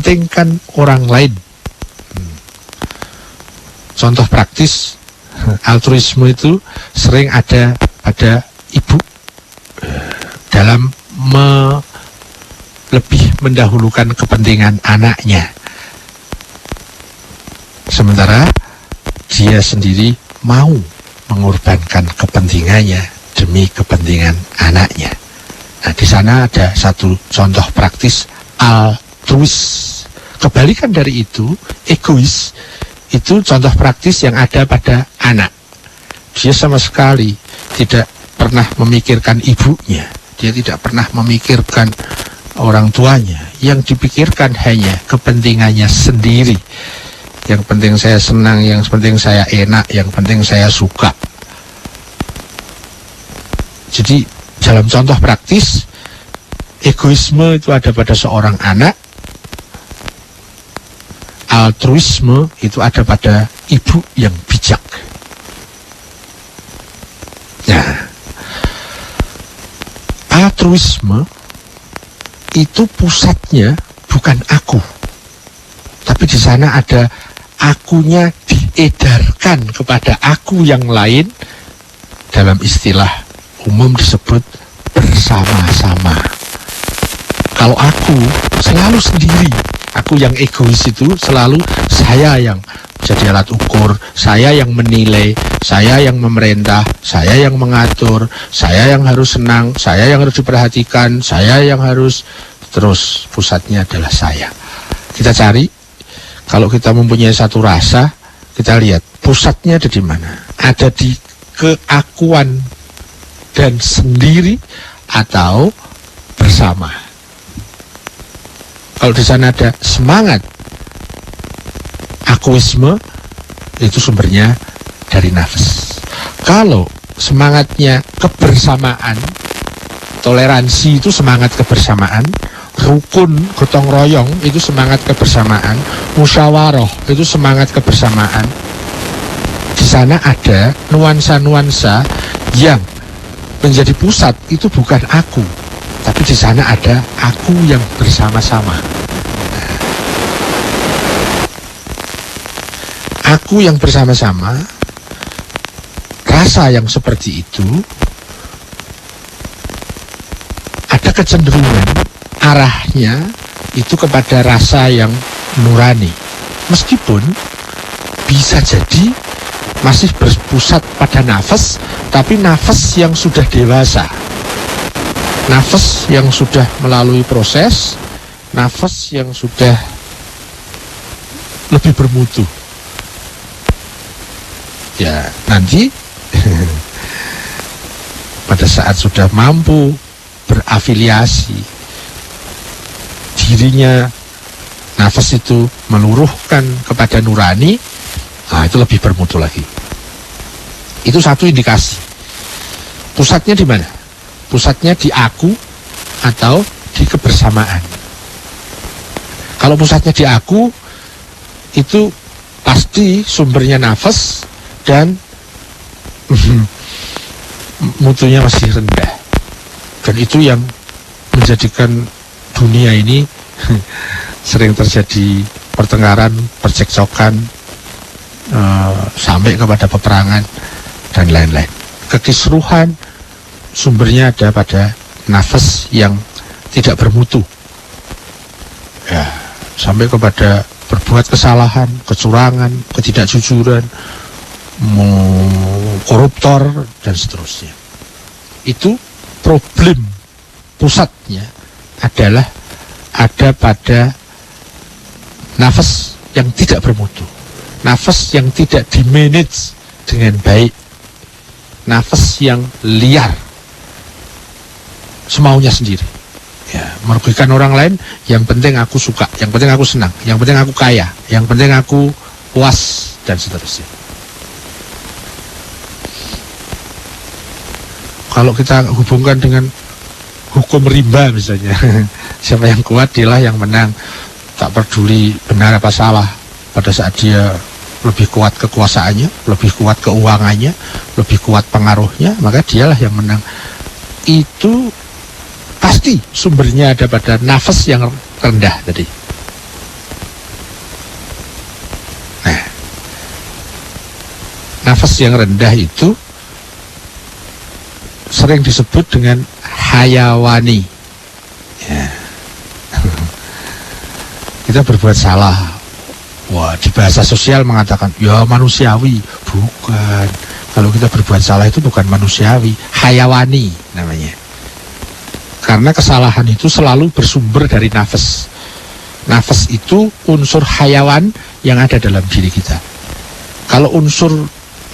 mementingkan orang lain. Contoh praktis altruisme itu sering ada pada ibu dalam lebih mendahulukan kepentingan anaknya, sementara dia sendiri mau mengorbankan kepentingannya demi kepentingan anaknya. Nah, di sana ada satu contoh praktis altruis. Kebalikan dari itu, egois, itu contoh praktis yang ada pada anak. Dia sama sekali tidak pernah memikirkan ibunya, dia tidak pernah memikirkan orang tuanya. Yang dipikirkan hanya kepentingannya sendiri. Yang penting saya senang, yang penting saya enak, yang penting saya suka. Jadi dalam contoh praktis, egoisme itu ada pada seorang anak, altruisme itu ada pada ibu yang bijak. Nah, altruisme itu pusatnya bukan aku, tapi di sana ada akunya diedarkan kepada aku yang lain, dalam istilah umum disebut bersama-sama. Kalau aku selalu sendiri, aku yang egois itu selalu saya yang jadi alat ukur, saya yang menilai, saya yang memerintah, saya yang mengatur, saya yang harus senang, saya yang harus diperhatikan, saya yang harus, terus pusatnya adalah saya. Kita cari, kalau kita mempunyai satu rasa, kita lihat pusatnya ada di mana. Ada di keakuan dan sendiri atau bersama. Kalau di sana ada semangat akuisme, itu sumbernya dari nafas. Kalau semangatnya kebersamaan, toleransi itu semangat kebersamaan, rukun gotong royong itu semangat kebersamaan, musyawarah itu semangat kebersamaan. Di sana ada nuansa-nuansa yang menjadi pusat, itu bukan aku, tapi di sana ada aku yang bersama-sama. Aku yang bersama-sama, rasa yang seperti itu ada kecenderungan arahnya itu kepada rasa yang nurani, meskipun bisa jadi masih berpusat pada nafas, tapi nafas yang sudah dewasa, nafas yang sudah melalui proses, nafas yang sudah lebih bermutu. Ya, nanti pada saat sudah mampu berafiliasi, dirinya nafas itu meluruhkan kepada nurani, nah itu lebih bermutu lagi. Itu satu indikasi. Pusatnya di mana? Pusatnya di aku atau di kebersamaan. Kalau pusatnya di aku, itu pasti sumbernya nafas dan mutunya masih rendah. Dan itu yang menjadikan dunia ini sering terjadi pertengkaran, percekcokan, sampai kepada peperangan dan lain-lain. Kekisruhan sumbernya ada pada nafas yang tidak bermutu, ya, sampai kepada berbuat kesalahan, kecurangan, ketidakjujuran, koruptor dan seterusnya. Itu problem pusatnya adalah ada pada nafas yang tidak bermutu, nafas yang tidak dimanage dengan baik, nafas yang liar, semaunya sendiri, ya, merugikan orang lain. Yang penting aku suka, yang penting aku senang, yang penting aku kaya, yang penting aku puas dan seterusnya. Kalau kita hubungkan dengan hukum rimba misalnya, siapa yang kuat dialah yang menang, tak peduli benar apa salah. Pada saat dia lebih kuat kekuasaannya, lebih kuat keuangannya, lebih kuat pengaruhnya, maka dialah yang menang. Itu pasti sumbernya ada pada nafas yang rendah tadi. nafas yang rendah itu sering disebut dengan hayawani. Ya. Kita berbuat salah. Wah, di bahasa sosial mengatakan, ya manusiawi. Bukan. Kalau kita berbuat salah itu bukan manusiawi, hayawani namanya. Karena kesalahan itu selalu bersumber dari nafas. Nafas itu unsur hayawan yang ada dalam diri kita. Kalau unsur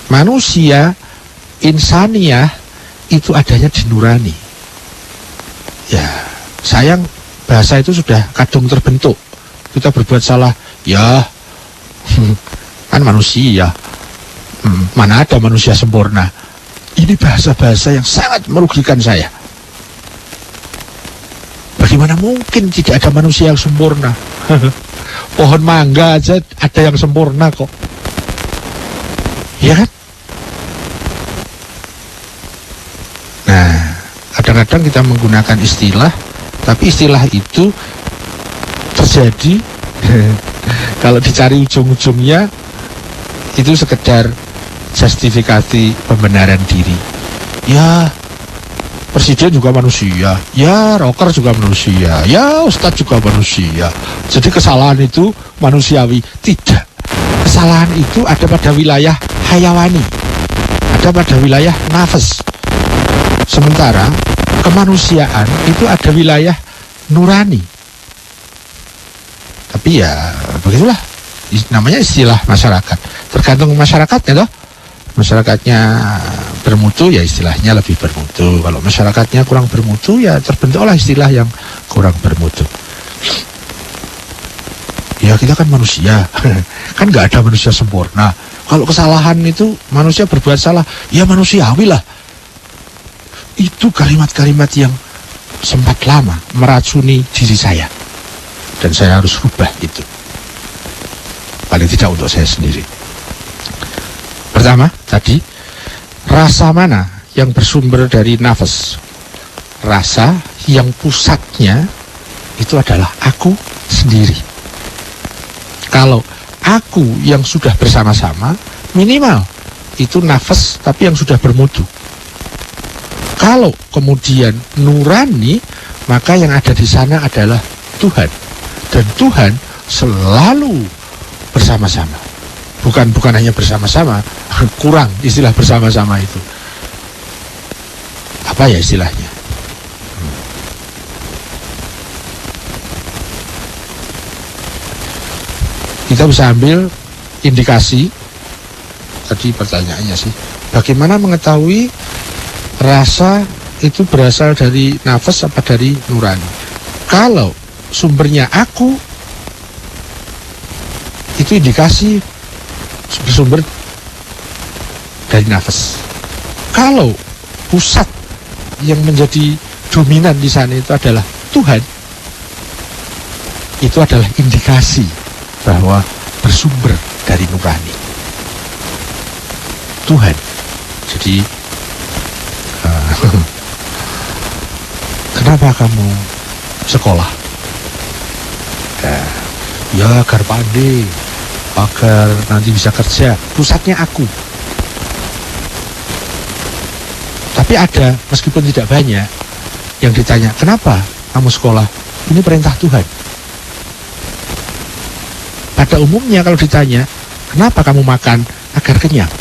manusia, insaniyah, itu adanya di nurani. Ya, sayang bahasa itu sudah kadung terbentuk. Kita berbuat salah, ya kan manusia. Mana ada manusia sempurna. Ini bahasa-bahasa yang sangat merugikan saya. Bagaimana mungkin tidak ada manusia yang sempurna? Pohon mangga aja ada yang sempurna kok. Ya kan? Nah, kadang-kadang kita menggunakan istilah, tapi istilah itu terjadi kalau dicari ujung-ujungnya itu sekedar justifikasi pembenaran diri. Ya, presiden juga manusia, ya rocker juga manusia, ya ustadz juga manusia. Jadi kesalahan itu manusiawi. Tidak. Kesalahan itu ada pada wilayah hayawani, ada pada wilayah nafas. Sementara kemanusiaan itu ada wilayah nurani. Tapi ya begitulah, namanya istilah masyarakat. Tergantung masyarakatnya toh. Masyarakatnya bermutu ya istilahnya lebih bermutu. Kalau masyarakatnya kurang bermutu ya terbentuklah istilah yang kurang bermutu. Ya kita kan manusia, kan nggak ada manusia sempurna. Kalau kesalahan itu manusia berbuat salah, ya manusiawi lah. Itu kalimat-kalimat yang sempat lama meracuni diri saya. Dan saya harus rubah itu. Paling tidak untuk saya sendiri. Pertama, tadi, rasa mana yang bersumber dari nafas? Rasa yang pusatnya itu adalah aku sendiri. Kalau aku yang sudah bersama-sama, minimal itu nafas tapi yang sudah bermutu. Kalau kemudian nurani, maka yang ada di sana adalah Tuhan. Dan Tuhan selalu bersama-sama. Bukan hanya bersama-sama, kurang istilah bersama-sama itu. Apa ya istilahnya? Kita bisa ambil indikasi. Tadi pertanyaannya sih, bagaimana mengetahui rasa itu berasal dari nafas apa dari nurani? Kalau sumbernya aku, itu indikasi bersumber dari nafas. Kalau pusat yang menjadi dominan di sana itu adalah Tuhan, itu adalah indikasi bahwa bersumber dari nurani Tuhan. Jadi kenapa kamu sekolah? Ya agar pandai, agar nanti bisa kerja. Pusatnya aku. Tapi ada, meskipun tidak banyak, yang ditanya, kenapa kamu sekolah? Ini perintah Tuhan. Pada umumnya kalau ditanya, kenapa kamu makan? Agar kenyang.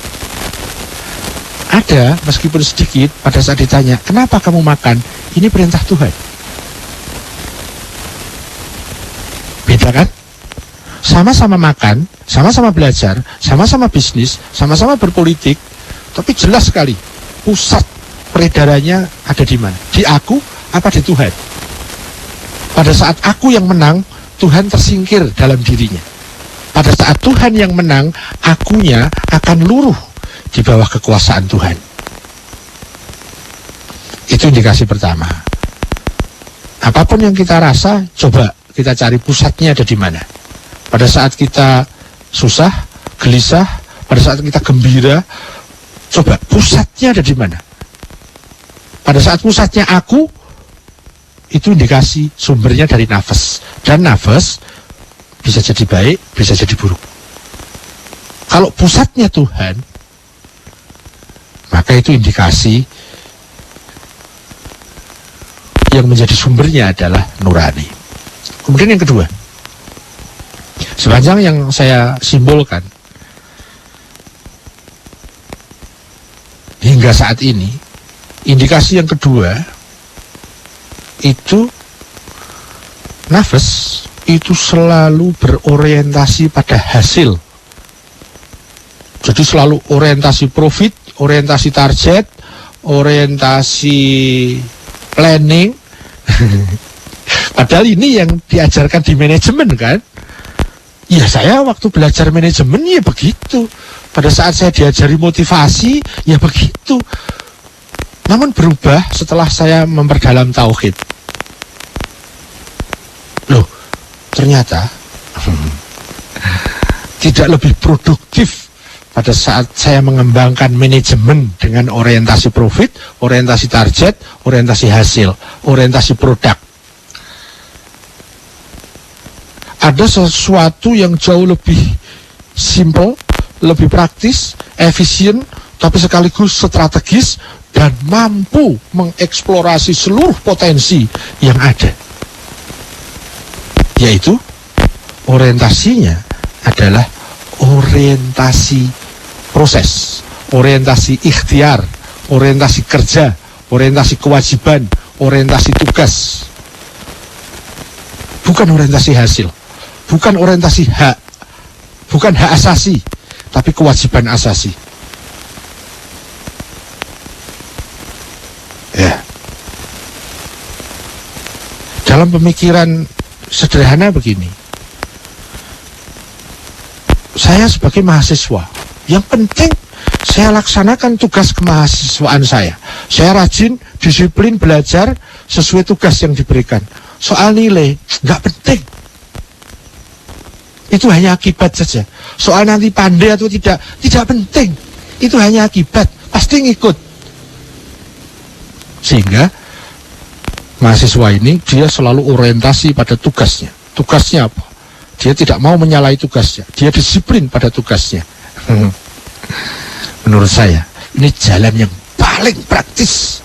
Ada, meskipun sedikit, pada saat ditanya, kenapa kamu makan? Ini perintah Tuhan. Beda kan? Sama-sama makan, sama-sama belajar, sama-sama bisnis, sama-sama berpolitik, tapi jelas sekali pusat peredarannya ada di mana? Di aku apa di Tuhan? Pada saat aku yang menang, Tuhan tersingkir dalam dirinya. Pada saat Tuhan yang menang, akunya akan luruh di bawah kekuasaan Tuhan. Itu indikasi pertama. Apapun yang kita rasa, coba kita cari pusatnya ada di mana. Pada saat kita susah, gelisah, pada saat kita gembira, coba pusatnya ada di mana. Pada saat pusatnya aku, itu indikasi sumbernya dari nafas. Dan nafas bisa jadi baik, bisa jadi buruk. Kalau pusatnya Tuhan, maka itu indikasi yang menjadi sumbernya adalah nurani. Kemudian yang kedua, sepanjang yang saya simbolkan hingga saat ini, indikasi yang kedua itu nafas itu selalu berorientasi pada hasil. Jadi selalu orientasi profit, orientasi target, orientasi planning. Padahal ini yang diajarkan di manajemen kan. Ya saya waktu belajar manajemen ya begitu. Pada saat saya diajari motivasi ya begitu. Namun berubah setelah saya memperdalam tauhid. Loh, ternyata tidak lebih produktif pada saat saya mengembangkan manajemen dengan orientasi profit, orientasi target, orientasi hasil, orientasi produk. Ada sesuatu yang jauh lebih simple, lebih praktis, efisien, tapi sekaligus strategis dan mampu mengeksplorasi seluruh potensi yang ada. Yaitu orientasinya adalah orientasi proses, orientasi ikhtiar, orientasi kerja, orientasi kewajiban, orientasi tugas. Bukan orientasi hasil, bukan orientasi hak, bukan hak asasi, tapi kewajiban asasi. Ya. Dalam pemikiran sederhana begini, saya sebagai mahasiswa, yang penting saya laksanakan tugas kemahasiswaan saya. Saya rajin, disiplin, belajar sesuai tugas yang diberikan. Soal nilai, nggak penting. Itu hanya akibat saja. Soal nanti pandai atau tidak penting. Itu hanya akibat, pasti ngikut. Sehingga mahasiswa ini dia selalu orientasi pada tugasnya. Tugasnya apa? Dia tidak mau menyalahi tugasnya. Dia disiplin pada tugasnya. Menurut saya, ini jalan yang paling praktis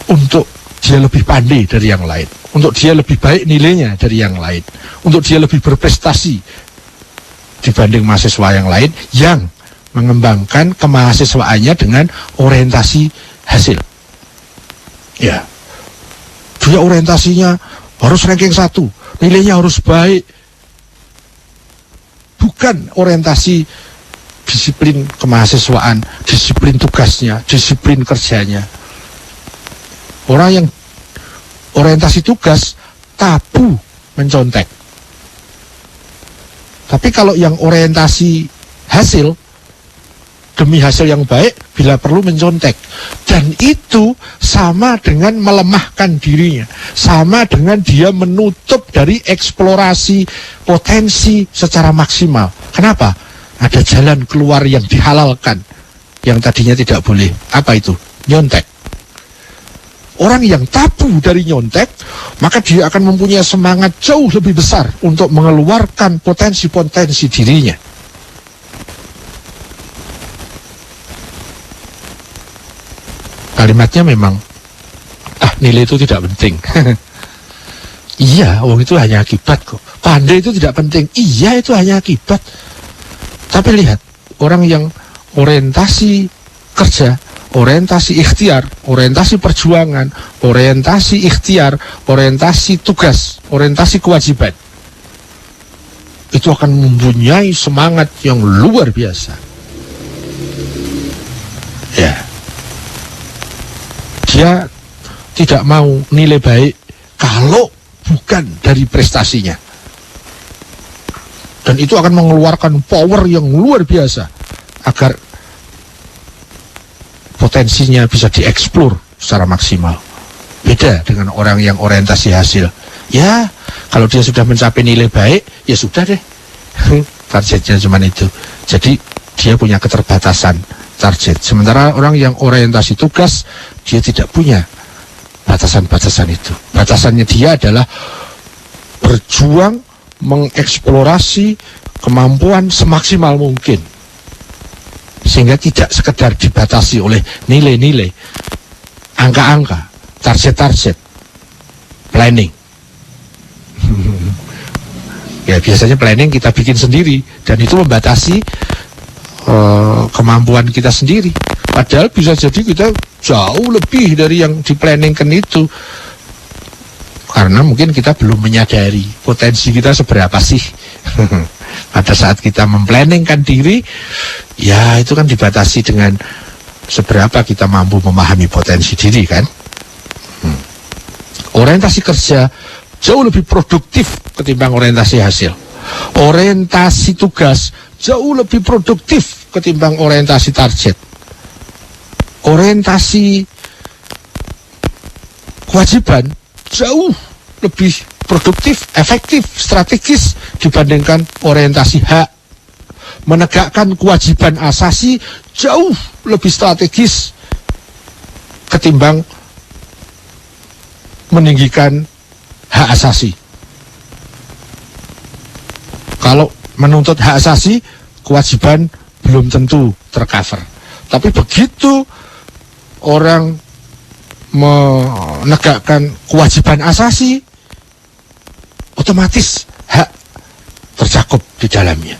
untuk dia lebih pandai dari yang lain, untuk dia lebih baik nilainya dari yang lain, untuk dia lebih berprestasi dibanding mahasiswa yang lain yang mengembangkan kemahasiswaannya dengan orientasi hasil. Ya, dia orientasinya harus ranking 1, nilainya harus baik, bukan orientasi disiplin kemahasiswaan, disiplin tugasnya, disiplin kerjanya. Orang yang orientasi tugas tabu mencontek. Tapi kalau yang orientasi hasil, demi hasil yang baik, bila perlu mencontek. Dan itu sama dengan melemahkan dirinya. Sama dengan dia menutup dari eksplorasi potensi secara maksimal. Kenapa? Ada jalan keluar yang dihalalkan, yang tadinya tidak boleh. Apa itu? Nyontek. Orang yang tabu dari nyontek, maka dia akan mempunyai semangat jauh lebih besar untuk mengeluarkan potensi-potensi dirinya. Kalimatnya memang, nilai itu tidak penting. Iya, itu hanya akibat kok. Pandai itu tidak penting. Iya, itu hanya akibat. Tapi lihat, orang yang orientasi kerja, orientasi ikhtiar, orientasi perjuangan, orientasi ikhtiar, orientasi tugas, orientasi kewajiban, itu akan mempunyai semangat yang luar biasa. Ya, dia tidak mau nilai baik kalau bukan dari prestasinya. Dan itu akan mengeluarkan power yang luar biasa agar potensinya bisa dieksplor secara maksimal. Beda dengan orang yang orientasi hasil. Ya, kalau dia sudah mencapai nilai baik, ya sudah deh. Targetnya cuma itu. Jadi dia punya keterbatasan target. Sementara orang yang orientasi tugas, dia tidak punya batasan-batasan itu. Batasannya dia adalah berjuang mengeksplorasi kemampuan semaksimal mungkin. sehingga tidak sekedar dibatasi oleh nilai-nilai, angka-angka, target-target, planning. Ya biasanya planning kita bikin sendiri dan itu membatasi kemampuan kita sendiri. Padahal bisa jadi kita jauh lebih dari yang diplanningkan itu. Karena mungkin kita belum menyadari potensi kita seberapa sih. Pada saat kita memplanningkan diri, ya itu kan dibatasi dengan seberapa kita mampu memahami potensi diri kan. Orientasi kerja jauh lebih produktif ketimbang orientasi hasil. Orientasi tugas jauh lebih produktif ketimbang orientasi target. Orientasi kewajiban jauh lebih produktif, efektif, strategis dibandingkan orientasi hak. Menegakkan kewajiban asasi jauh lebih strategis ketimbang meninggikan hak asasi. Kalau menuntut hak asasi, kewajiban belum tentu tercover. Tapi begitu orang menegakkan kewajiban asasi, otomatis hak tercakup di dalamnya.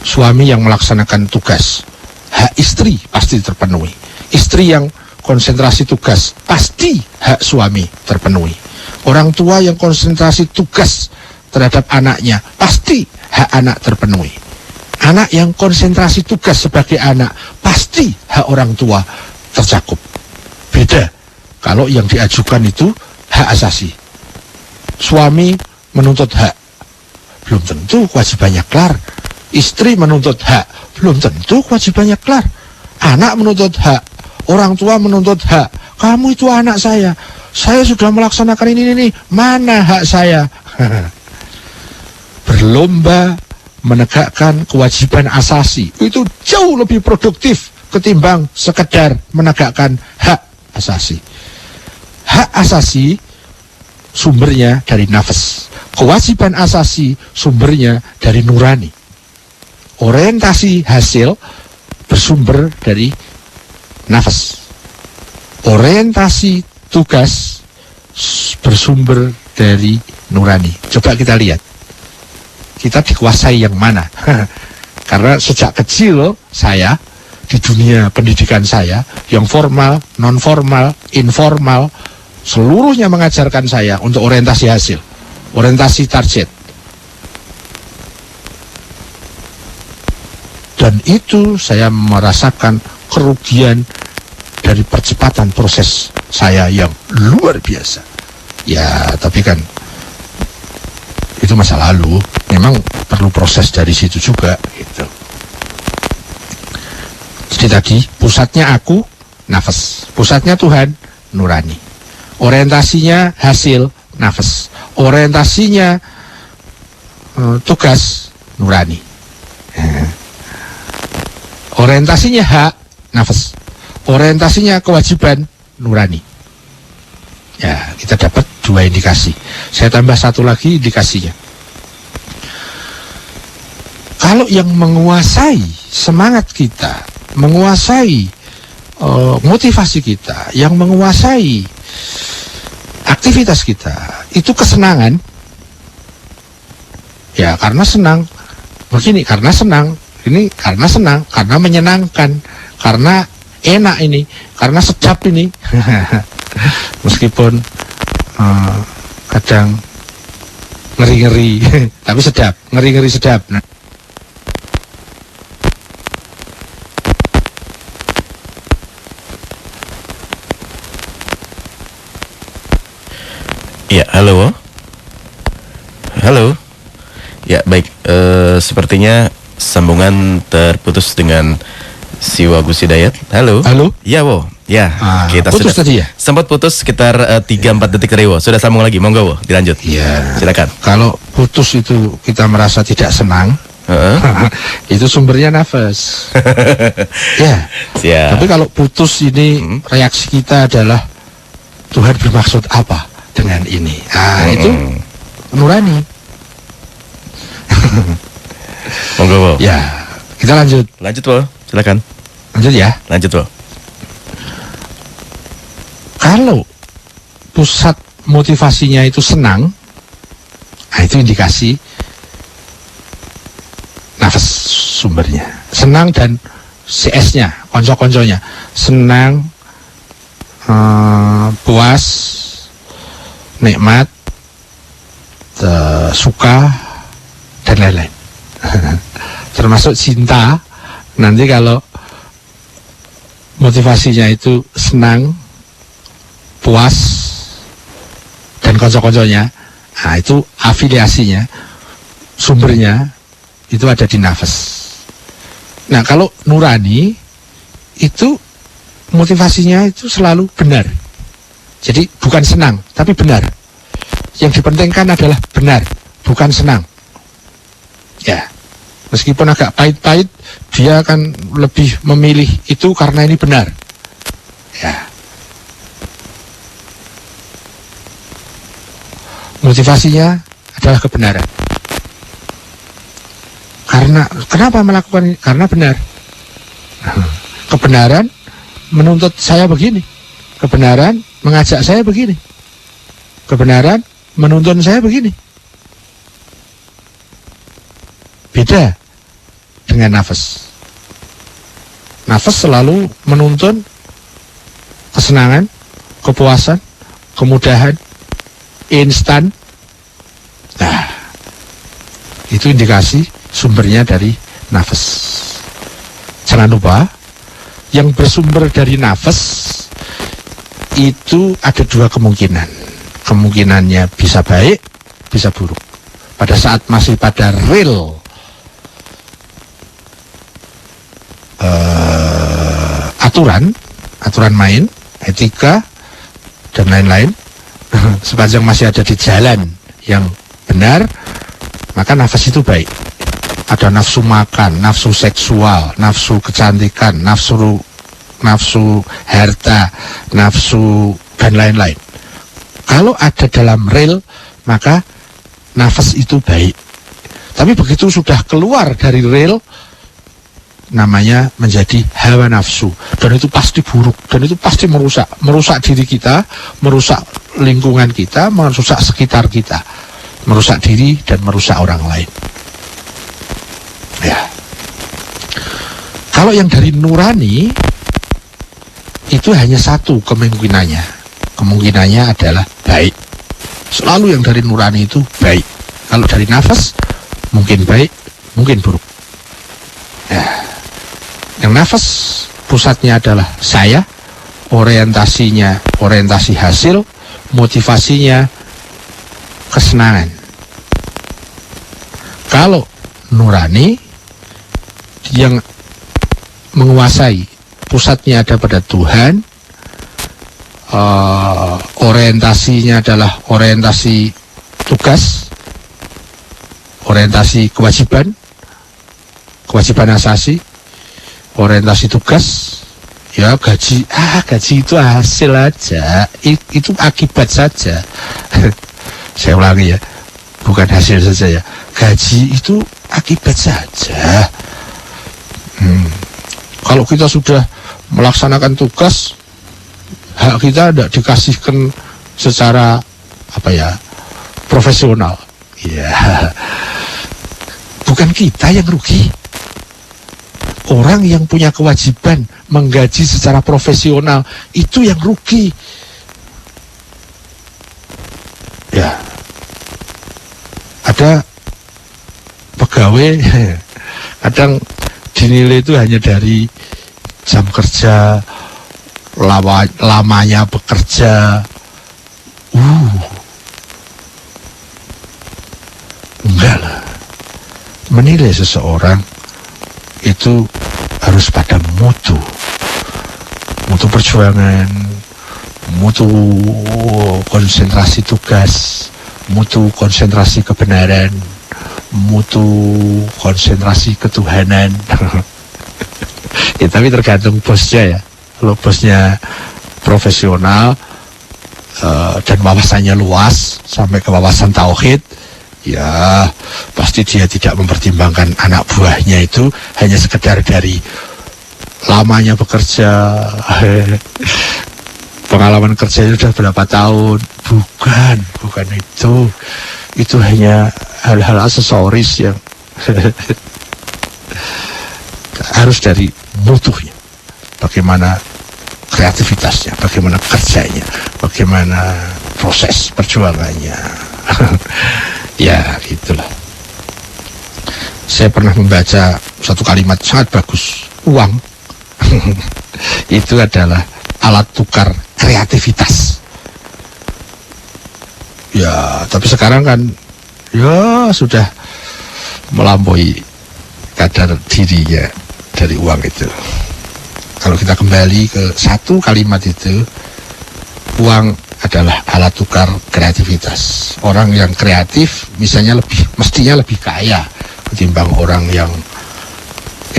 Suami yang melaksanakan tugas, hak istri pasti terpenuhi. Istri yang konsentrasi tugas, pasti hak suami terpenuhi. Orang tua yang konsentrasi tugas terhadap anaknya, pasti hak anak terpenuhi. Anak yang konsentrasi tugas sebagai anak, pasti hak orang tua tercakup. Beda kalau yang diajukan itu hak asasi. Suami menuntut hak, belum tentu kewajibannya kelar. Istri menuntut hak, belum tentu kewajibannya kelar. Anak menuntut hak, orang tua menuntut hak. Kamu itu anak saya sudah melaksanakan ini, mana hak saya? Berlomba menegakkan kewajiban asasi itu jauh lebih produktif ketimbang sekedar menegakkan hak asasi. Hak asasi sumbernya dari nafas. Kewajiban asasi sumbernya dari nurani. Orientasi hasil bersumber dari nafas. Orientasi tugas bersumber dari nurani. Coba kita lihat, kita dikuasai yang mana? Karena sejak kecil saya di dunia pendidikan saya, yang formal, non formal, informal, seluruhnya mengajarkan saya untuk orientasi hasil, orientasi target. Dan itu saya merasakan kerugian dari percepatan proses saya yang luar biasa. Ya, tapi kan itu masa lalu, memang perlu proses dari situ juga gitu. Jadi tadi pusatnya aku, nafas. Pusatnya Tuhan, nurani. Orientasinya hasil, nafas. Orientasinya tugas, nurani. Orientasinya hak, nafas. Orientasinya kewajiban, nurani. Ya, kita dapat 2 indikasi. Saya tambah 1 lagi indikasinya. Kalau yang menguasai semangat kita, menguasai motivasi kita, yang menguasai aktivitas kita, itu kesenangan. Ya, karena senang. Begini, karena senang. Ini karena senang, karena menyenangkan, karena enak ini, karena sedap ini. Meskipun kadang ngeri-ngeri, tapi sedap, ngeri-ngeri sedap. Nah. Ya, halo. Halo. Ya, baik. Sepertinya sambungan terputus dengan si Wagus Hidayat. Halo. Halo. Ya, Wo. Ya, kita putus sudah tadi ya? sempat putus sekitar 3-4 detik tadi, Wo. Sudah sambung lagi. Monggo, Wo. Dilanjut. Iya. Silakan. Kalau putus itu kita merasa tidak senang, itu sumbernya nafas. Ya. Siap. Tapi kalau putus ini reaksi kita adalah Tuhan bermaksud apa dengan ini? Itu nurani. Monggo, Wo. Ya, Kita lanjut. Lanjut, Wo. Silakan. Lanjut ya. Lanjut, Wo. Kalau pusat motivasinya itu senang, nah itu indikasi nafas sumbernya. Senang dan CS-nya, konco-konconya. Senang, puas, nikmat, suka, dan lain-lain. Termasuk cinta. Nanti kalau motivasinya itu senang, puas, dan konco-konconya, nah itu afiliasinya, sumbernya itu ada di nafas. Nah kalau nurani itu motivasinya itu selalu benar. Jadi bukan senang, tapi benar. Yang dipentingkan adalah benar, bukan senang. Ya, meskipun agak pahit-pahit, dia akan lebih memilih itu karena ini benar. Ya. Motivasinya adalah kebenaran. Kenapa melakukan ini? Karena benar. Kebenaran menuntut saya begini. Kebenaran mengajak saya begini. Kebenaran menuntun saya begini. Beda dengan nafas. Nafas selalu menuntun kesenangan, kepuasan, kemudahan, instan. Nah, itu indikasi sumbernya dari nafas. Jangan lupa, yang bersumber dari nafas itu ada dua kemungkinan. Kemungkinannya bisa baik, bisa buruk. Pada saat masih pada real aturan main, etika, dan lain-lain, sepanjang masih ada di jalan yang benar, maka nafas itu baik. Ada nafsu makan, nafsu seksual, nafsu kecantikan, nafsu harta, nafsu dan lain-lain. Kalau ada dalam real, maka nafas itu baik. Tapi begitu sudah keluar dari real, namanya menjadi hawa nafsu, dan itu pasti buruk, dan itu pasti merusak diri kita, merusak lingkungan kita, merusak sekitar kita, merusak diri dan merusak orang lain. Ya. Kalau yang dari nurani itu hanya satu kemungkinannya. Kemungkinannya adalah baik. Selalu yang dari nurani itu baik. Kalau dari nafas mungkin baik, mungkin buruk. Ya. Yang nafas pusatnya adalah saya, orientasinya orientasi hasil, motivasinya kesenangan. Kalau nurani yang menguasai, pusatnya ada pada Tuhan, orientasinya adalah orientasi tugas, orientasi kewajiban asasi, orientasi tugas, ya gaji itu hasil aja, itu akibat saja. Saya ulangi ya, bukan hasil saja ya, gaji itu akibat saja. Kalau kita sudah melaksanakan tugas, hak kita tidak dikasihkan secara profesional. Ya, bukan kita yang rugi. Orang yang punya kewajiban menggaji secara profesional itu yang rugi. Ya, ada pegawai kadang dinilai itu hanya dari jam kerja, lamanya bekerja. Enggak lah. Menilai seseorang itu harus pada mutu perjuangan, mutu konsentrasi tugas, mutu konsentrasi kebenaran, mutu konsentrasi ketuhanan. Ya, tapi tergantung bosnya ya. Kalau bosnya profesional dan wawasannya luas sampai ke wawasan tauhid, Ya, pasti dia tidak mempertimbangkan anak buahnya itu hanya sekedar dari lamanya bekerja, pengalaman kerjanya sudah berapa tahun. Bukan itu. Itu hanya hal-hal aksesoris yang harus dari mutunya. Bagaimana kreativitasnya, bagaimana kerjanya, bagaimana proses perjuangannya. Ya, itulah. Saya pernah membaca satu kalimat sangat bagus. Uang itu adalah alat tukar kreativitas. Ya, tapi sekarang kan ya sudah melampaui kadar dirinya dari uang itu. Kalau kita kembali ke satu kalimat itu, uang adalah alat tukar kreativitas. Orang yang kreatif mestinya lebih kaya ketimbang orang yang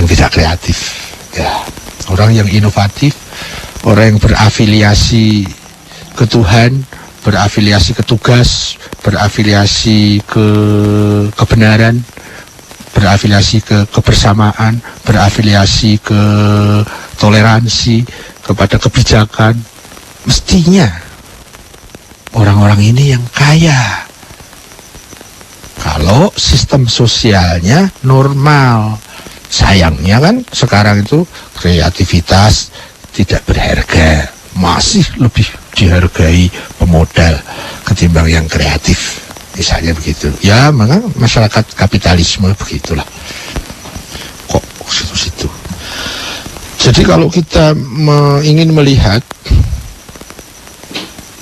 tidak kreatif. Ya, orang yang inovatif, orang yang berafiliasi ke Tuhan, berafiliasi ke tugas, berafiliasi ke kebenaran, berafiliasi ke kebersamaan, berafiliasi ke toleransi, kepada kebijakan. Mestinya orang-orang ini yang kaya. Kalau sistem sosialnya normal. Sayangnya kan sekarang itu kreativitas tidak berharga. Masih lebih dihargai pemodal ketimbang yang kreatif. Misalnya begitu. Ya, memang masyarakat kapitalisme begitulah. Kok situ-situ. Jadi kalau kita ingin melihat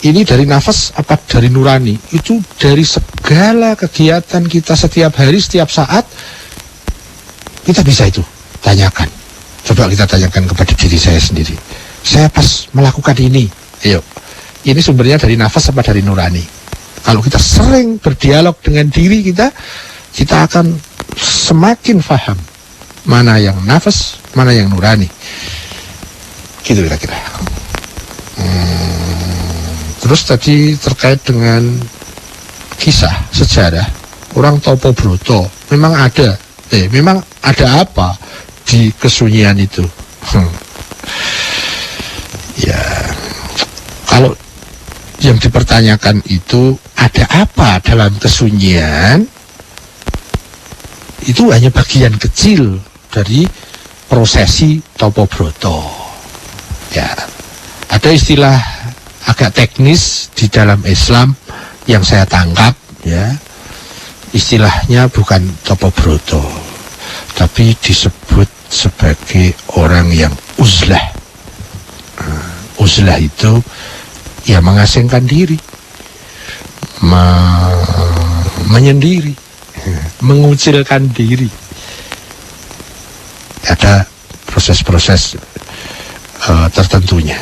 ini dari nafas apa dari nurani, itu dari segala kegiatan kita setiap hari, setiap saat, kita bisa itu tanyakan. Coba kita tanyakan kepada diri saya sendiri. Saya pas melakukan ini, ayo, ini sumbernya dari nafas apa dari nurani? Kalau kita sering berdialog dengan diri kita akan semakin paham mana yang nafas, mana yang nurani. Gitu kira-kira. Terus tadi terkait dengan kisah sejarah orang Topo Broto, memang ada apa di kesunyian itu? Ya, kalau yang dipertanyakan itu ada apa dalam kesunyian, itu hanya bagian kecil dari prosesi Topo Broto. Ya, ada istilah agak teknis di dalam Islam yang saya tangkap, ya, istilahnya bukan Topo Broto, tapi disebut sebagai orang yang uzlah. Uzlah itu ya mengasingkan diri, menyendiri, mengucilkan diri. Ada proses-proses tertentunya.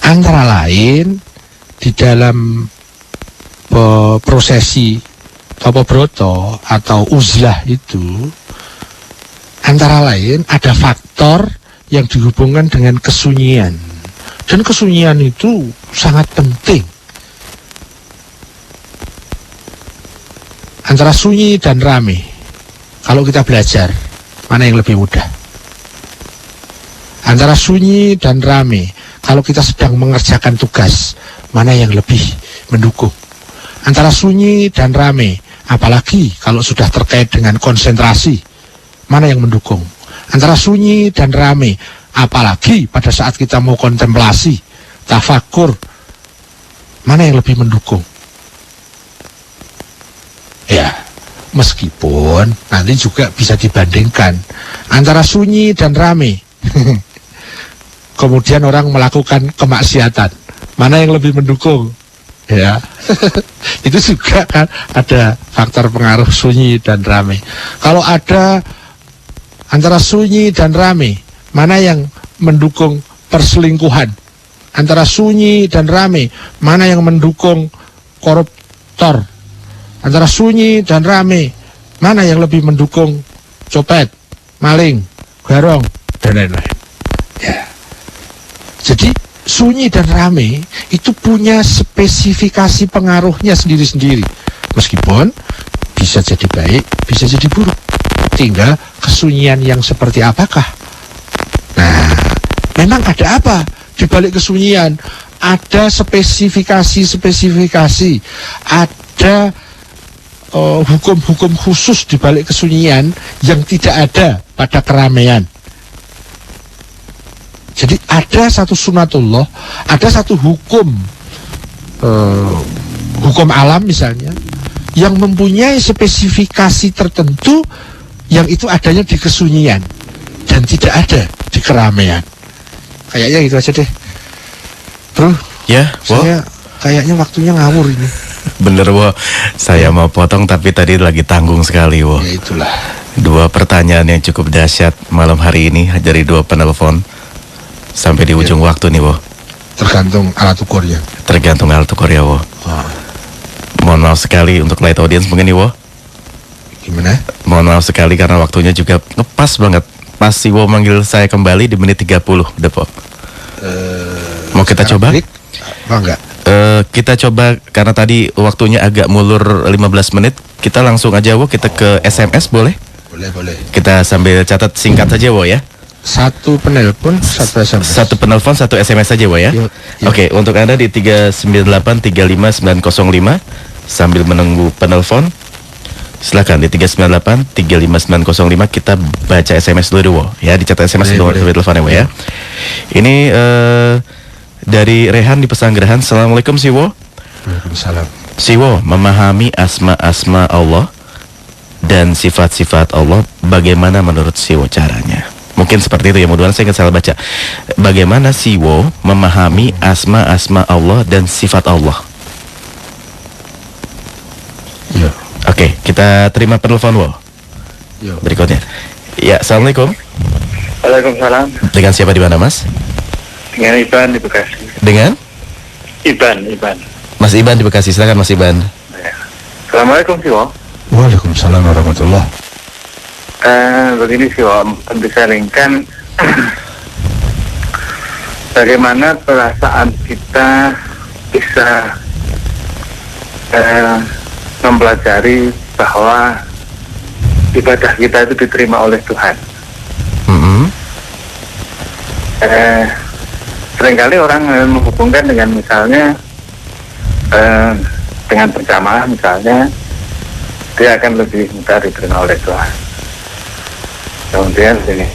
Antara lain di dalam prosesi Topo Broto atau uzlah itu, antara lain ada faktor yang dihubungkan dengan kesunyian. Dan kesunyian itu sangat penting. Antara sunyi dan rame, kalau kita belajar, mana yang lebih mudah? Antara sunyi dan rame, kalau kita sedang mengerjakan tugas, mana yang lebih mendukung? Antara sunyi dan rame, apalagi kalau sudah terkait dengan konsentrasi, mana yang mendukung? Antara sunyi dan rame, apalagi pada saat kita mau kontemplasi, tafakur, mana yang lebih mendukung? Ya, meskipun nanti juga bisa dibandingkan antara sunyi dan rame. Kemudian orang melakukan kemaksiatan, mana yang lebih mendukung? Ya, itu juga kan ada faktor pengaruh sunyi dan rame. Kalau ada antara sunyi dan rame, mana yang mendukung perselingkuhan? Antara sunyi dan rame, mana yang mendukung koruptor? Antara sunyi dan rame, mana yang lebih mendukung copet, maling, garong, dan lain-lain? Ya. Jadi sunyi dan rame itu punya spesifikasi pengaruhnya sendiri-sendiri. Meskipun bisa jadi baik, bisa jadi buruk. Tinggal kesunyian yang seperti apakah. Nah, memang ada apa di balik kesunyian? Ada spesifikasi, ada hukum-hukum khusus di balik kesunyian yang tidak ada pada keramaian. Jadi ada satu sunatullah, ada satu hukum alam misalnya, yang mempunyai spesifikasi tertentu yang itu adanya di kesunyian dan tidak ada di keramaian. Kayaknya gitu aja deh, bro. Ya, saya kayaknya waktunya ngawur ini. Bener, Wo. Saya mau potong tapi tadi lagi tanggung sekali, Wo. Ya itulah. 2 pertanyaan yang cukup dahsyat malam hari ini dari 2 penelpon sampai di ujung waktu nih, Wo. Tergantung alat ukurnya. Tergantung alat ukur ya, Wo. Mohon maaf sekali untuk light audience mungkin nih, Wo. Gimana? Mohon maaf sekali karena waktunya juga ngepas banget. Pas si Wo manggil saya kembali di menit 30, Depo. Mau kita coba? Enggak. Kita coba karena tadi waktunya agak mulur 15 menit. Kita langsung aja, Wo, kita ke SMS boleh? Boleh. Kita sambil catat singkat saja, Wo, ya. Satu penelpon, satu SMS. Satu penelpon, satu SMS saja, Wo, ya. Yuk. Oke, untuk Anda di 398-35905 sambil menunggu penelpon, silakan di 398-35905 kita baca SMS dulu, Wo. Ya, dicatat SMS dulu di teleponnya, Wo, ya. Ini dari Rehan di Pesanggerahan. Assalamualaikum, Siwo. Waalaikumsalam. Siwo, memahami asma-asma Allah dan sifat-sifat Allah, bagaimana menurut Siwo caranya? Mungkin seperti itu ya, mudah-mudahan saya nggak salah baca. Bagaimana Siwo memahami asma-asma Allah dan sifat Allah? Ya. Oke, kita terima penelpon, Wo. Ya. Berikutnya. Ya, Assalamualaikum. Waalaikumsalam. Dengan siapa di mana, Mas? Dengan Iban di Bekasi. Dengan Iban. Mas Iban di Bekasi. Silakan, Mas Iban. Ya. Assalamualaikum, Siwo. Waalaikumsalam warahmatullah. Begini, Siwo, bisa ringkan bagaimana perasaan kita bisa mempelajari bahwa ibadah kita itu diterima oleh Tuhan. Seringkali orang menghubungkan dengan misalnya dengan berjamaah misalnya, dia akan lebih mudah diterima oleh Tuhan. Kemudian ini.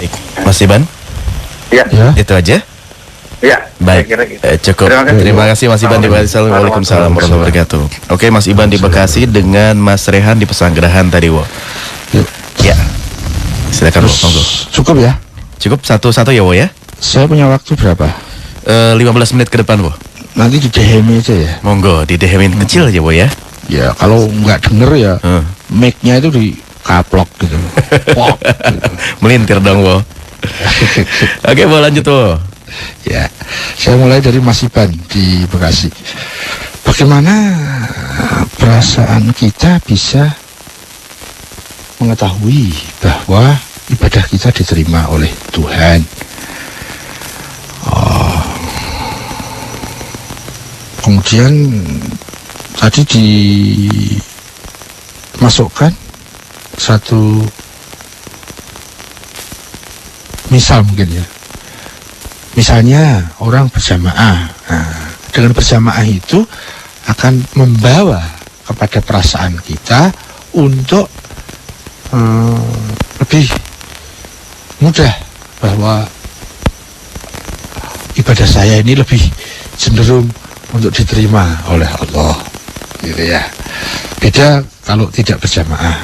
Baik. Mas Iban, Ya. itu aja. Ya. Baik, saya kira gitu. cukup. Terima kasih Mas Iban di Bekasi. Waalaikumsalam warahmatullahi wabarakatuh. Oke, Mas Iban di Bekasi dengan Mas Rehan di Pesanggerahan tadi, Wo. Yuk. Ya. Silakan, Wo. Monggo. Cukup ya? Cukup satu-satu ya, Wo, ya. Saya punya waktu berapa? 15 menit ke depan, Wo. Nanti di DM aja ya. Monggo, didehemin kecil aja, Wo, ya. Ya kalau nggak denger ya, mic-nya itu dikaplok gitu. Pok, gitu. Melintir dong, Wo. Oke, Wo, lanjut, Wo. Ya, saya mulai dari Mas Iban di Bekasi. Bagaimana perasaan kita bisa mengetahui bahwa ibadah kita diterima oleh Tuhan? Kemudian tadi dimasukkan satu misal mungkin ya. Misalnya orang berjamaah. Nah, dengan berjamaah itu akan membawa kepada perasaan kita untuk lebih mudah bahwa ibadah saya ini lebih cenderung untuk diterima oleh Allah, gitu ya. Beda kalau tidak berjamaah.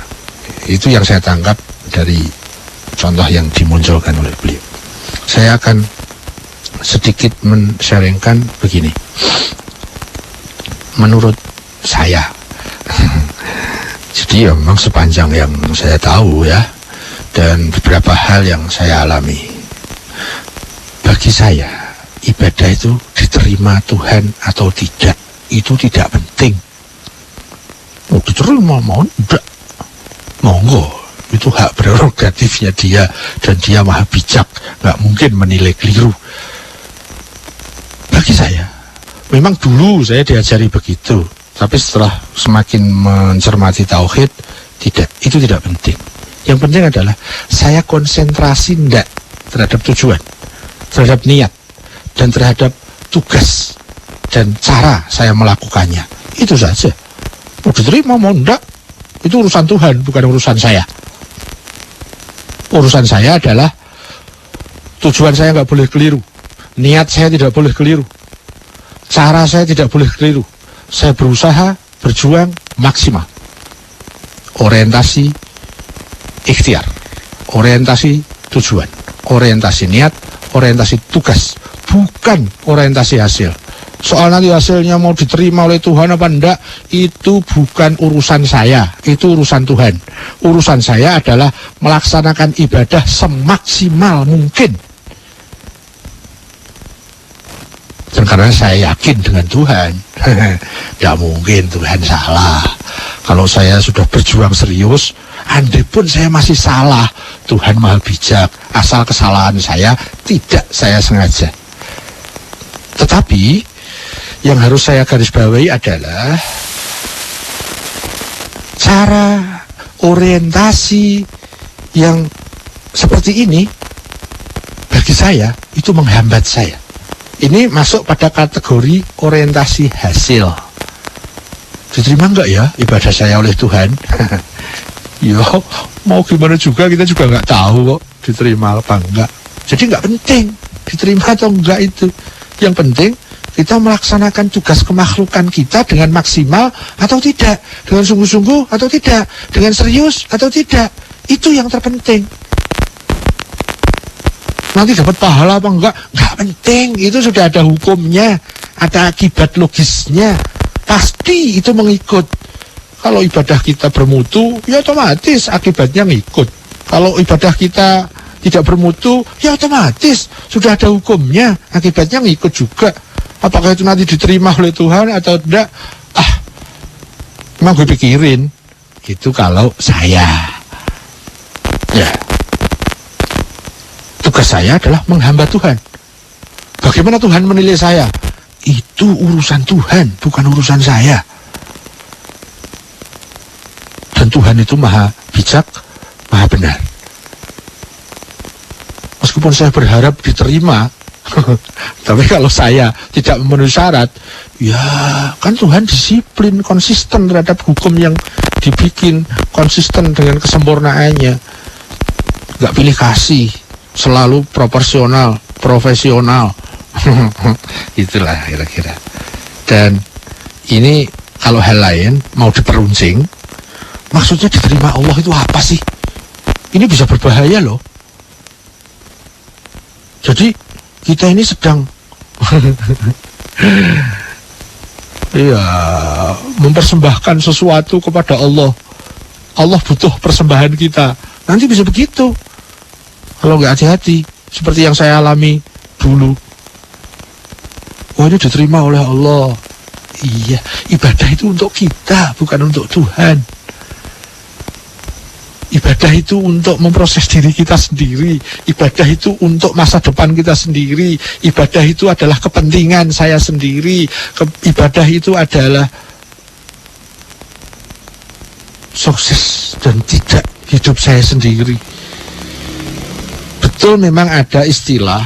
Itu yang saya tangkap dari contoh yang dimunculkan oleh beliau. Saya akan sedikit men-sharingkan begini. Menurut saya, jadi ya memang sepanjang yang saya tahu ya, dan beberapa hal yang saya alami, bagi saya ibadah itu diterima Tuhan atau tidak, itu tidak penting. Oh, diterima mau enggak, monggo, itu hak prerogatifnya dia, dan dia maha bijak, nggak mungkin menilai keliru. Bagi saya, memang dulu saya diajari begitu, Tapi setelah semakin mencermati tauhid, itu tidak penting. Yang penting adalah saya konsentrasi enggak terhadap tujuan, terhadap niat, dan terhadap tugas dan cara saya melakukannya. Itu saja. Mau diterima mau enggak, itu urusan Tuhan, bukan urusan saya. Urusan saya adalah tujuan saya nggak boleh keliru, niat saya tidak boleh keliru, cara saya tidak boleh keliru. Saya berusaha, berjuang maksimal. Orientasi ikhtiar, orientasi tujuan, orientasi niat, orientasi tugas, bukan orientasi hasil. Soal nanti hasilnya mau diterima oleh Tuhan apa enggak, itu bukan urusan saya, itu urusan Tuhan. Urusan saya adalah melaksanakan ibadah semaksimal mungkin. Dan karena saya yakin dengan Tuhan, tidak mungkin Tuhan salah. Kalau saya sudah berjuang serius, andai pun saya masih salah, Tuhan Maha Bijak. Asal kesalahan saya tidak saya sengaja. Tetapi yang harus saya garis bawahi adalah cara orientasi yang seperti ini bagi saya itu menghambat saya. Ini masuk pada kategori orientasi hasil. Diterima enggak ya ibadah saya oleh Tuhan? Ya, mau gimana juga kita juga enggak tahu kok diterima apa enggak. Jadi enggak penting diterima atau enggak itu. Yang penting kita melaksanakan tugas kemakhlukan kita dengan maksimal atau tidak, dengan sungguh-sungguh atau tidak, dengan serius atau tidak. Itu yang terpenting. Nanti dapat pahala apa enggak penting, itu sudah ada hukumnya, ada akibat logisnya, pasti itu mengikut. Kalau ibadah kita bermutu, ya otomatis akibatnya ngikut. Kalau ibadah kita tidak bermutu, ya otomatis sudah ada hukumnya, akibatnya ngikut juga. Apakah itu nanti diterima oleh Tuhan atau tidak, emang gue pikirin. Gitu kalau saya. Ya. Tugas saya adalah menghamba Tuhan. Bagaimana Tuhan menilai saya? Itu urusan Tuhan, bukan urusan saya. Dan Tuhan itu maha bijak, maha benar. Meskipun saya berharap diterima, tapi kalau saya tidak memenuhi syarat, ya kan Tuhan disiplin, konsisten terhadap hukum yang dibikin, konsisten dengan kesempurnaannya. Gak pilih kasih, selalu proporsional, profesional. Itulah kira-kira. Dan ini kalau hal lain mau diperuncing, maksudnya diterima Allah itu apa sih? Ini bisa berbahaya loh. Jadi kita ini sedang mempersembahkan sesuatu kepada Allah. Allah butuh persembahan kita. Nanti bisa begitu kalau nggak hati-hati, seperti yang saya alami dulu. Wah, ini diterima oleh Allah. Iya, ibadah itu untuk kita, bukan untuk Tuhan. Ibadah itu untuk memproses diri kita sendiri. Ibadah itu untuk masa depan kita sendiri. Ibadah itu adalah kepentingan saya sendiri. Ibadah itu adalah sukses dan tidak hidup saya sendiri. Betul memang ada istilah,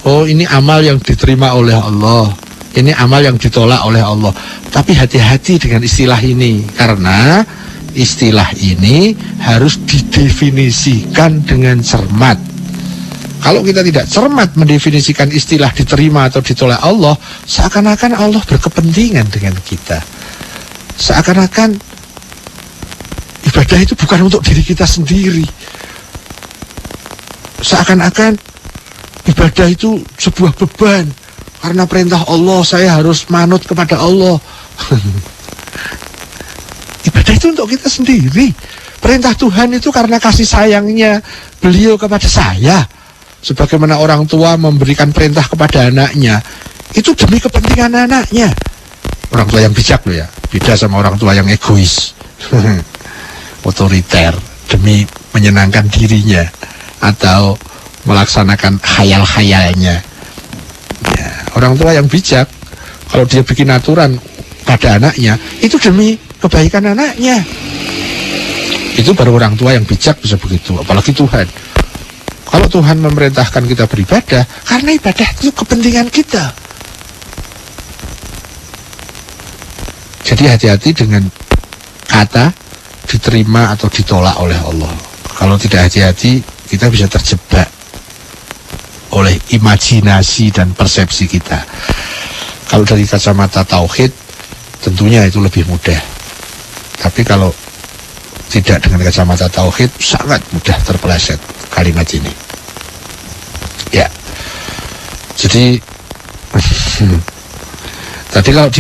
oh ini amal yang diterima oleh Allah, ini amal yang ditolak oleh Allah. Tapi hati-hati dengan istilah ini, karena istilah ini harus didefinisikan dengan cermat. Kalau kita tidak cermat mendefinisikan istilah diterima atau ditolak Allah, seakan-akan Allah berkepentingan dengan kita. Seakan-akan ibadah itu bukan untuk diri kita sendiri. Seakan-akan ibadah itu sebuah beban. Karena perintah Allah, saya harus manut kepada Allah. Ibadah itu untuk kita sendiri. Perintah Tuhan itu karena kasih sayangnya beliau kepada saya. Sebagaimana orang tua memberikan perintah kepada anaknya, itu demi kepentingan anaknya. Orang tua yang bijak loh ya, beda sama orang tua yang egois, otoriter, demi menyenangkan dirinya atau melaksanakan khayal-khayalnya. Ya, orang tua yang bijak, kalau dia bikin aturan, pada anaknya, itu demi kebaikan anaknya. Itu baru orang tua yang bijak bisa begitu, apalagi Tuhan. Kalau Tuhan memerintahkan kita beribadah, karena ibadah itu kepentingan kita. Jadi hati-hati dengan kata diterima atau ditolak oleh Allah. Kalau tidak hati-hati, kita bisa terjebak oleh imajinasi dan persepsi kita. Kalau dari kacamata tauhid, tentunya itu lebih mudah. Tapi kalau tidak dengan kacamata tauhid, sangat mudah terpeleset kalimat ini. Ya. Jadi tadi kalau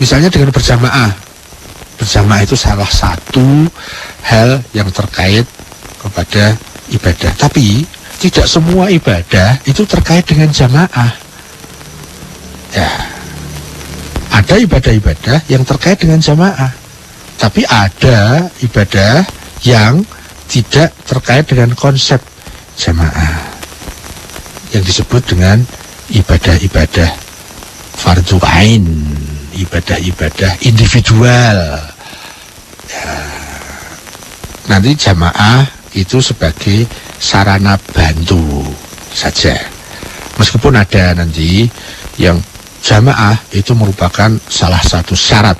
misalnya dengan berjamaah itu salah satu hal yang terkait kepada ibadah. Tapi tidak semua ibadah itu terkait dengan jamaah. Ya, ada ibadah-ibadah yang terkait dengan jamaah, tapi ada ibadah yang tidak terkait dengan konsep jamaah, yang disebut dengan ibadah-ibadah fardhu ain, ibadah-ibadah individual. Ya, nanti jamaah itu sebagai sarana bantu saja. Meskipun ada nanti yang jamaah itu merupakan salah satu syarat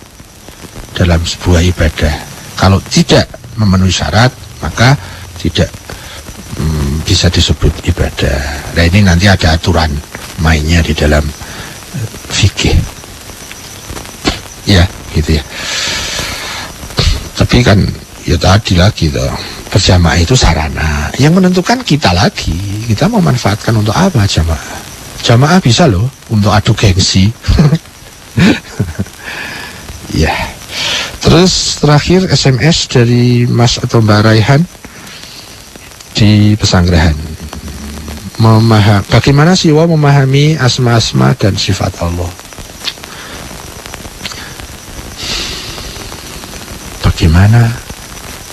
dalam sebuah ibadah. Kalau tidak memenuhi syarat, maka tidak bisa disebut ibadah. Nah, ini nanti ada aturan mainnya di dalam fikih. Ya, gitu ya. Tapi kan ya tadi lagi toh, berjamaah itu sarana. Yang menentukan kita lagi. Kita memanfaatkan untuk apa jamaah? Jamaah bisa loh untuk adu gengsi. Ya. Terus terakhir SMS dari Mas atau Mbak Raihan di Pesanggerahan. Bagaimana siwa memahami asma-asma dan sifat Allah? Bagaimana?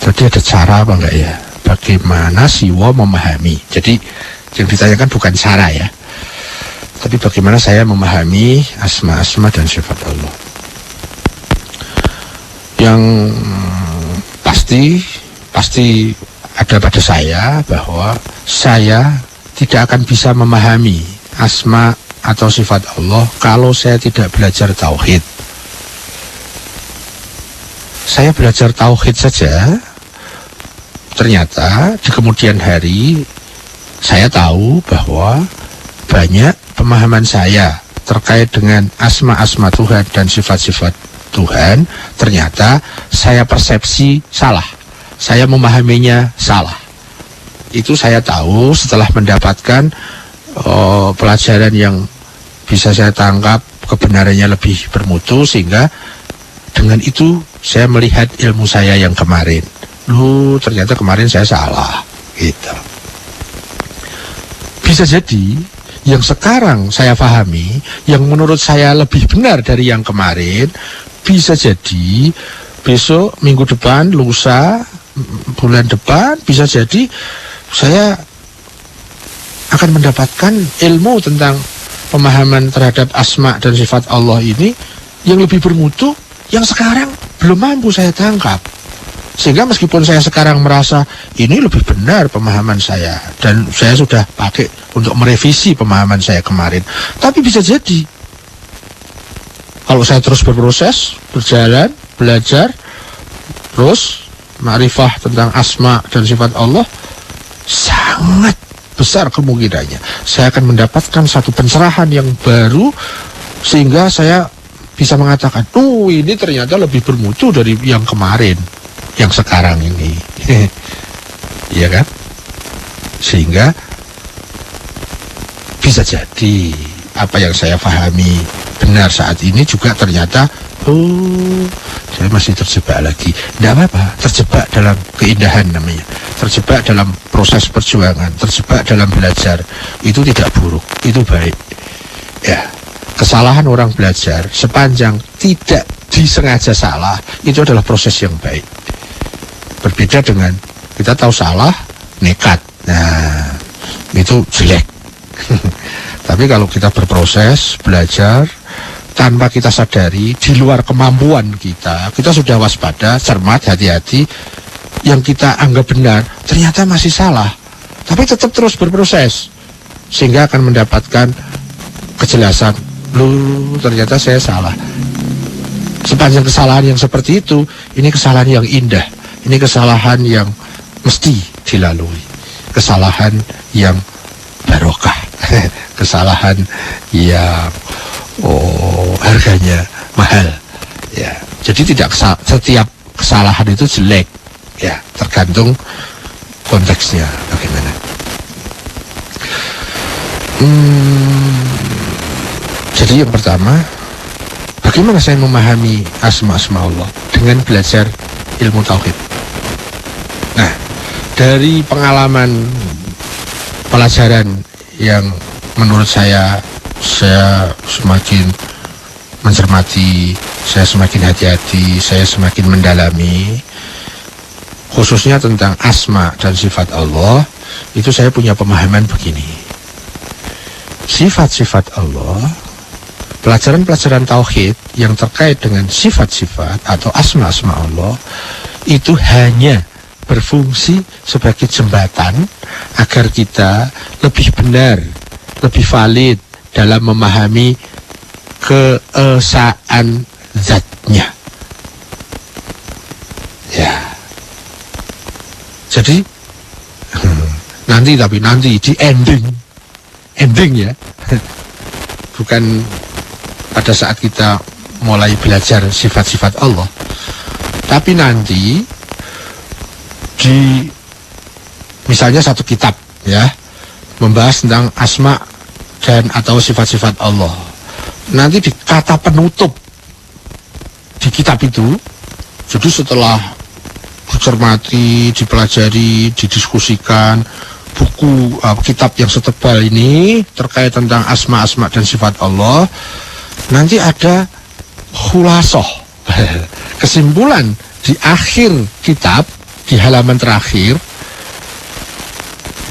Tadi ada cara apa enggak ya? Bagaimana siwa memahami? Jadi yang ditanyakan bukan cara ya, tapi bagaimana saya memahami asma-asma dan sifat Allah. Yang pasti ada pada saya bahwa saya tidak akan bisa memahami asma atau sifat Allah kalau saya tidak belajar tauhid. Saya belajar tauhid saja, ternyata di kemudian hari saya tahu bahwa banyak pemahaman saya terkait dengan asma-asma Tuhan dan sifat-sifat Tuhan, ternyata saya persepsi salah, saya memahaminya salah. Itu saya tahu setelah mendapatkan pelajaran yang bisa saya tangkap kebenarannya lebih bermutu, sehingga dengan itu saya melihat ilmu saya yang kemarin. Ternyata kemarin saya salah, gitu. Bisa jadi yang sekarang saya pahami, yang menurut saya lebih benar dari yang kemarin, bisa jadi besok, minggu depan, lusa, bulan depan, bisa jadi saya akan mendapatkan ilmu tentang pemahaman terhadap asma dan sifat Allah ini yang lebih bermutu, yang sekarang belum mampu saya tangkap. Sehingga meskipun saya sekarang merasa ini lebih benar pemahaman saya, dan saya sudah pakai untuk merevisi pemahaman saya kemarin, tapi bisa jadi kalau saya terus berproses, berjalan, belajar terus ma'rifah tentang asma dan sifat Allah, sangat besar kemungkinannya saya akan mendapatkan satu pencerahan yang baru, sehingga saya bisa mengatakan, ini ternyata lebih bermutu dari yang kemarin, yang sekarang ini. Iya kan? Sehingga bisa jadi apa yang saya pahami benar saat ini juga ternyata saya masih terjebak lagi. Tidak apa-apa, terjebak dalam keindahan namanya, terjebak dalam proses perjuangan, terjebak dalam belajar, itu tidak buruk, itu baik. Ya, kesalahan orang belajar sepanjang tidak disengaja salah, itu adalah proses yang baik. Berbeda dengan kita tahu salah, nekat, nah itu jelek. Tapi kalau kita berproses, belajar, tanpa kita sadari, di luar kemampuan kita sudah waspada, cermat, hati-hati. Yang kita anggap benar ternyata masih salah, tapi tetap terus berproses sehingga akan mendapatkan kejelasan, ternyata saya salah. Sepanjang kesalahan yang seperti itu, ini kesalahan yang indah, ini kesalahan yang mesti dilalui, kesalahan yang barokah, kesalahan yang harganya mahal ya. Jadi tidak setiap kesalahan itu jelek ya, tergantung konteksnya bagaimana. Jadi yang pertama, bagaimana saya memahami asma-asma Allah dengan belajar ilmu tauhid. Nah, dari pengalaman pelajaran yang menurut saya semakin mencermati, saya semakin hati-hati, saya semakin mendalami, khususnya tentang asma dan sifat Allah, itu saya punya pemahaman begini. Sifat-sifat Allah, pelajaran-pelajaran tauhid yang terkait dengan sifat-sifat atau asma-asma Allah, itu hanya berfungsi sebagai jembatan agar kita lebih benar, lebih valid dalam memahami keesaan zatnya. Ya. Jadi nanti di ending ya, bukan pada saat kita mulai belajar sifat-sifat Allah, tapi nanti di misalnya satu kitab ya, membahas tentang asma dan atau sifat-sifat Allah. Nanti di kata penutup di kitab itu, jadi setelah dicermati, dipelajari, didiskusikan buku kitab yang setebal ini terkait tentang asma-asma dan sifat Allah, nanti ada khulasoh, kesimpulan di akhir kitab, di halaman terakhir.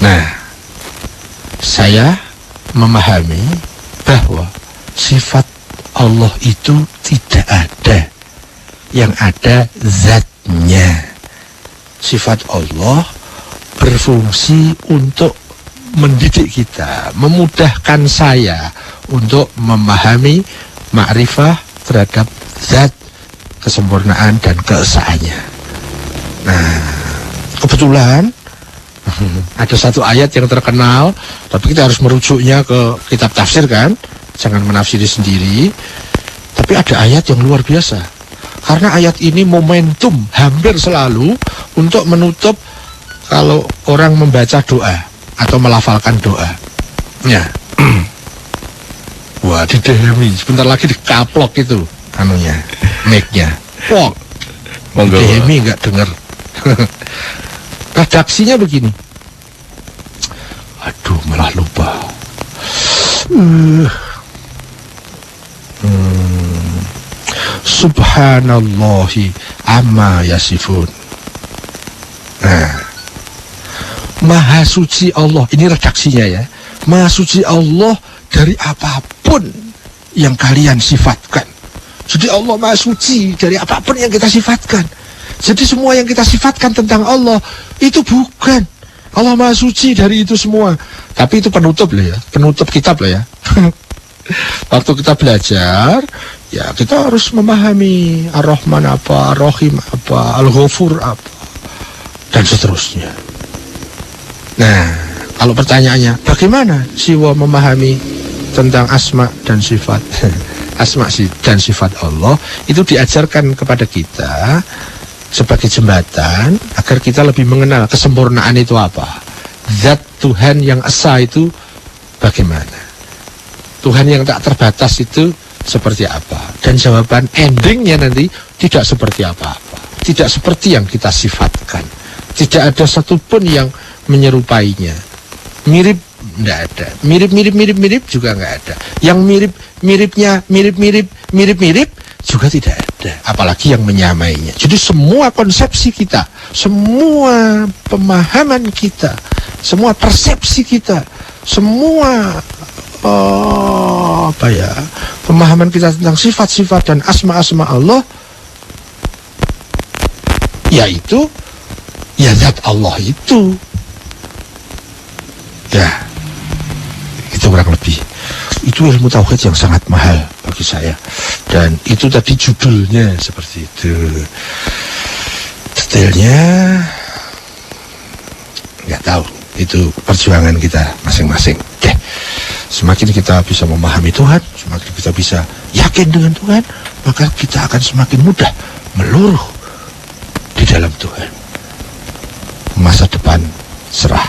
Nah, saya memahami bahwa sifat Allah itu tidak ada, yang ada zatnya. Sifat Allah berfungsi untuk mendidik kita, memudahkan saya untuk memahami makrifah terhadap zat, kesempurnaan dan keesaannya. Nah, kebetulan ada satu ayat yang terkenal, tapi kita harus merujuknya ke kitab tafsir kan, jangan menafsiri sendiri. Tapi ada ayat yang luar biasa, karena ayat ini momentum hampir selalu untuk menutup kalau orang membaca doa atau melafalkan doa. Ya. Wah, didehemi, sebentar lagi dikaplok itu anunya, mic-nya. Wah, didehemi nggak dengar. Redaksinya begini. Aduh, malah lupa. Subhanallahi amma yasifun. Nah, Maha suci Allah, ini redaksinya ya. Maha suci Allah dari apapun yang kalian sifatkan. Jadi Allah Maha suci dari apapun yang kita sifatkan. Jadi semua yang kita sifatkan tentang Allah itu bukan. Allah Maha suci dari itu semua. Tapi itu penutup lah ya, penutup kitab lah ya. Waktu kita belajar, ya kita harus memahami Ar-Rahman apa, Ar-Rahim apa, Al-Ghafur apa, dan seterusnya. Nah, kalau pertanyaannya, bagaimana Siwa memahami tentang asma dan sifat? Asma dan sifat Allah itu diajarkan kepada kita sebagai jembatan agar kita lebih mengenal kesempurnaan itu apa. Zat Tuhan yang esa itu bagaimana? Tuhan yang tak terbatas itu seperti apa? Dan jawaban endingnya nanti tidak seperti apa-apa, tidak seperti yang kita sifatkan. Tidak ada satupun yang menyerupainya. Mirip tidak ada, mirip juga nggak ada. Yang mirip juga tidak ada, apalagi yang menyamainya. Jadi semua konsepsi kita, semua pemahaman kita, semua persepsi kita, semua pemahaman kita tentang sifat-sifat dan asma-asma Allah, yaitu ya zat Allah itu. Ya, itu kurang lebih. Itu ilmu tauhid yang sangat mahal bagi saya. Dan itu tadi judulnya seperti itu. Detailnya nggak tahu. Itu perjuangan kita masing-masing. Oke. Semakin kita bisa memahami Tuhan, semakin kita bisa yakin dengan Tuhan, maka kita akan semakin mudah meluruh di dalam Tuhan. Masa depan cerah,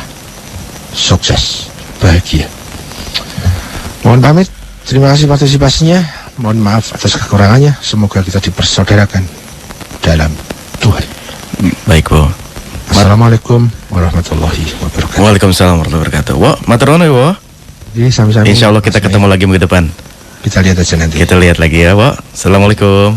sukses, bahagia. Mohon pamit, terima kasih partisipasinya. Mohon maaf atas kekurangannya. Semoga kita dipersaudarakan dalam Tuhan. Baik, Bu. Assalamualaikum warahmatullahi wabarakatuh. Waalaikumsalam warahmatullahi wabarakatuh. Wo, matur nuwun, Wo. Jadi sami-sami. Insya Allah kita ketemu lagi minggu depan. Kita lihat aja nanti. Kita lihat lagi ya, Wo. Assalamualaikum.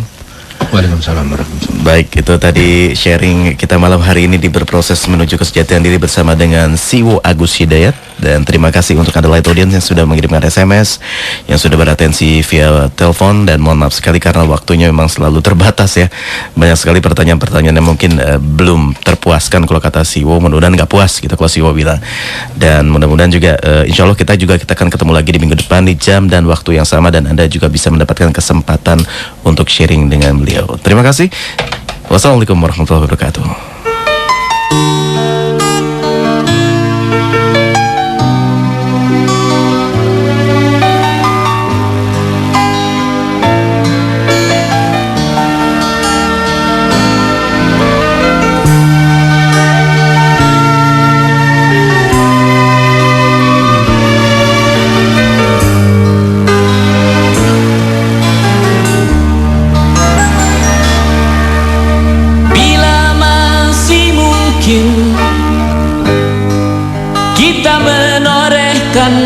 Waalaikumsalam warahmatullahi. Baik, itu tadi sharing kita malam hari ini di Berproses Menuju Kesejahteraan Diri bersama dengan Siwo Agus Hidayat. Dan terima kasih untuk Anda light audience yang sudah mengirimkan SMS, yang sudah beratensi via telepon. Dan mohon maaf sekali karena waktunya memang selalu terbatas ya. Banyak sekali pertanyaan-pertanyaan yang mungkin belum terpuaskan kalau kata Siwo. Mudah-mudahan nggak puas gitu kalau Siwo bilang. Dan mudah-mudahan juga insya Allah kita akan ketemu lagi di minggu depan di jam dan waktu yang sama. Dan Anda juga bisa mendapatkan kesempatan untuk sharing dengan beliau. Terima kasih. Wassalamualaikum warahmatullahi wabarakatuh.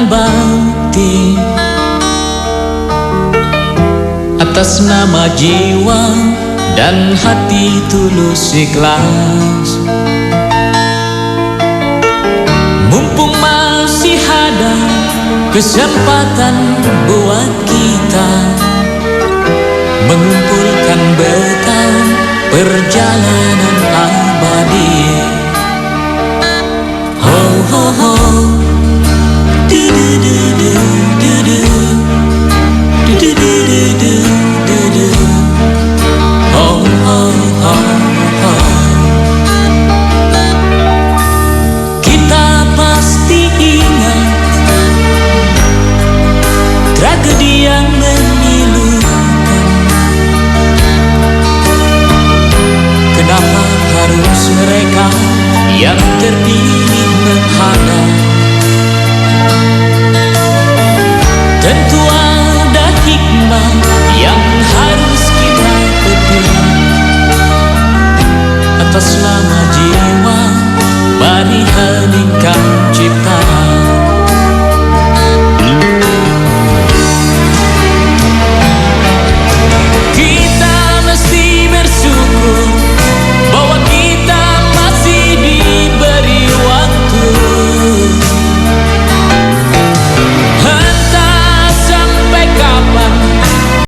Bakti atas nama jiwa dan hati tulus ikhlas, mumpung masih ada kesempatan buat kita mengumpulkan bekal perjalanan abadi. Ho ho ho. Kita pasti ingat tragedi yang memilukan. Kenapa harus mereka yang terpilih menghadap? Tentu